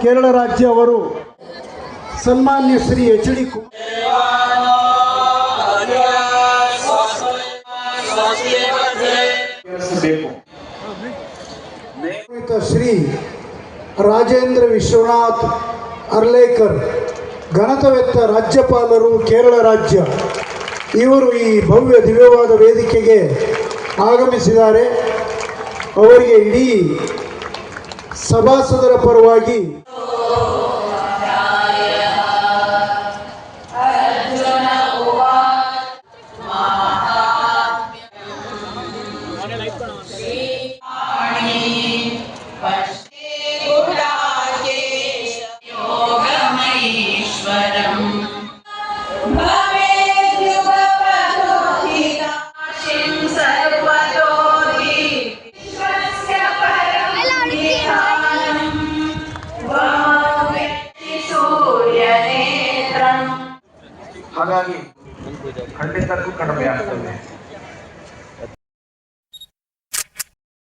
ಕೇರಳ ರಾಜ್ಯ ಅವರು ಸನ್ಮಾನ್ಯ ಶ್ರೀ ಎಚ್.ಡಿ. ಶ್ರೀ ರಾಜೇಂದ್ರ ವಿಶ್ವನಾಥ್ ಅರ್ಲೇಕರ್ ಘನತೆವೆತ್ತ ರಾಜ್ಯಪಾಲರು ಕೇರಳ ರಾಜ್ಯ ಇವರು ಈ ಭವ್ಯ ದಿವ್ಯವಾದ ವೇದಿಕೆಗೆ ಆಗಮಿಸಿದ್ದಾರೆ. ಅವರಿಗೆ ಇಡೀ ಸಭಾಸದರ ಪರವಾಗಿ ಹಾಗಾಗಿ ಖಂಡಿತಕ್ಕೂ ಕಡಿಮೆ ಆಗ್ತದೆ.